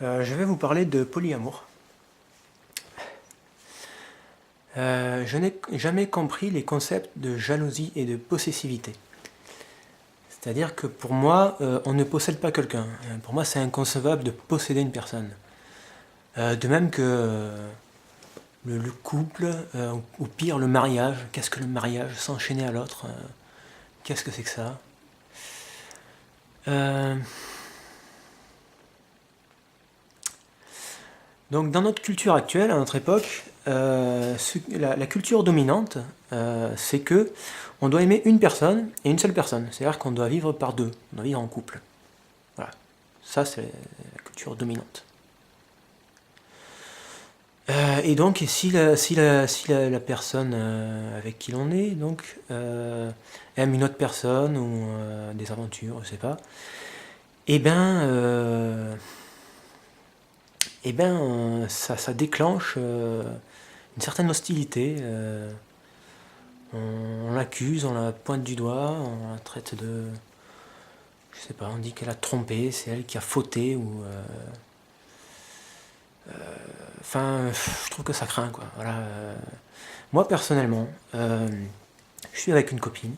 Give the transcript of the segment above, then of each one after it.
Je vais vous parler de polyamour. Je n'ai jamais compris les concepts de jalousie et de possessivité. C'est-à-dire que pour moi, on ne possède pas quelqu'un. Pour moi, c'est inconcevable de posséder une personne. De même que le couple, ou pire le mariage. Qu'est-ce que le mariage? S'enchaîner à l'autre. Qu'est-ce que c'est que ça? Donc dans notre culture actuelle, à notre époque, la culture dominante, c'est que on doit aimer une personne et une seule personne. C'est-à-dire qu'on doit vivre par deux, on doit vivre en couple. Voilà. Ça, c'est la culture dominante. Et donc, si la personne avec qui l'on est donc, aime une autre personne ou des aventures, je sais pas, ça déclenche une certaine hostilité. On l'accuse, on la pointe du doigt, on la traite de... Je sais pas, on dit qu'elle a trompé, c'est elle qui a fauté, ou... Enfin, je trouve que ça craint, quoi. Voilà. Moi, personnellement, je suis avec une copine.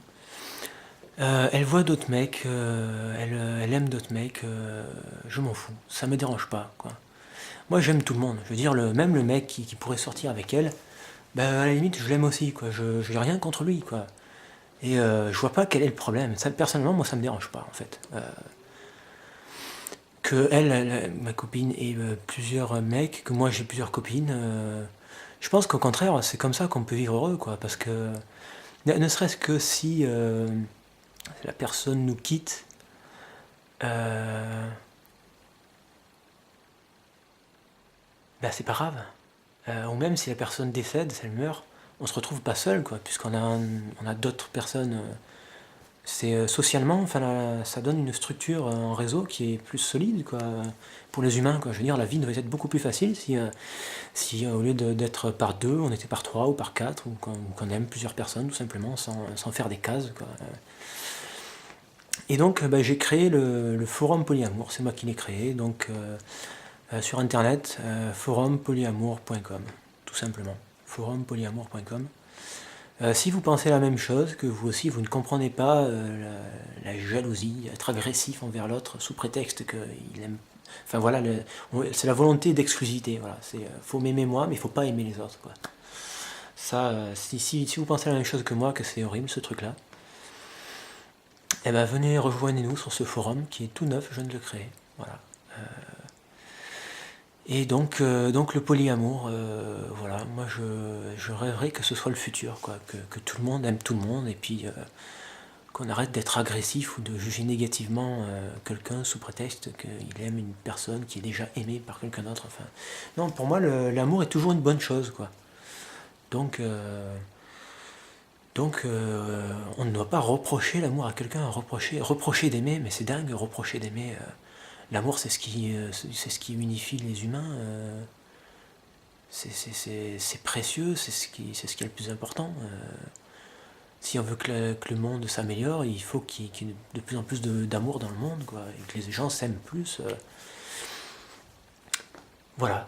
Elle voit d'autres mecs, elle aime d'autres mecs, je m'en fous, ça me dérange pas, quoi. Moi, j'aime tout le monde. Je veux dire, même le mec qui pourrait sortir avec elle, ben, à la limite, je l'aime aussi, quoi. Je n'ai rien contre lui, quoi. Et je vois pas quel est le problème. Ça, personnellement, moi, ça me dérange pas, en fait. Que ma copine, ait plusieurs mecs, que moi, j'ai plusieurs copines. Je pense qu'au contraire, c'est comme ça qu'on peut vivre heureux, quoi. Parce que, ne serait-ce que si la personne nous quitte, ben, c'est pas grave. Ou même si la personne décède, si elle meurt, on se retrouve pas seul, quoi, puisqu'on a d'autres personnes. C'est socialement, enfin, ça donne une structure en réseau qui est plus solide, quoi, pour les humains, quoi. Je veux dire, la vie devrait être beaucoup plus facile si au lieu d'être par deux, on était par trois ou par quatre, ou qu'on aime plusieurs personnes, tout simplement, sans faire des cases, quoi. Et donc, bah, j'ai créé le forum polyamour, c'est moi qui l'ai créé, donc sur internet, forumpolyamour.com, tout simplement, forumpolyamour.com. Si vous pensez la même chose, que vous aussi, vous ne comprenez pas la jalousie, être agressif envers l'autre sous prétexte qu'il aime... Enfin voilà, c'est la volonté d'exclusivité, voilà. Faut m'aimer moi, mais il faut pas aimer les autres, quoi. Ça, si vous pensez la même chose que moi, que c'est horrible ce truc-là, eh ben venez rejoignez-nous sur ce forum qui est tout neuf, je viens de le créer, voilà. Et donc le polyamour, voilà, moi je rêverais que ce soit le futur, quoi, que tout le monde aime tout le monde, et puis qu'on arrête d'être agressif ou de juger négativement quelqu'un sous prétexte qu'il aime une personne qui est déjà aimée par quelqu'un d'autre. Enfin, non, pour moi l'amour est toujours une bonne chose, quoi. Donc on ne doit pas reprocher l'amour à quelqu'un, reprocher d'aimer, mais c'est dingue, reprocher d'aimer. L'amour, c'est ce qui unifie les humains. C'est précieux, c'est ce qui est le plus important. Si on veut que le monde s'améliore, il faut qu'il y ait de plus en plus d'amour dans le monde, quoi, et que les gens s'aiment plus. Voilà.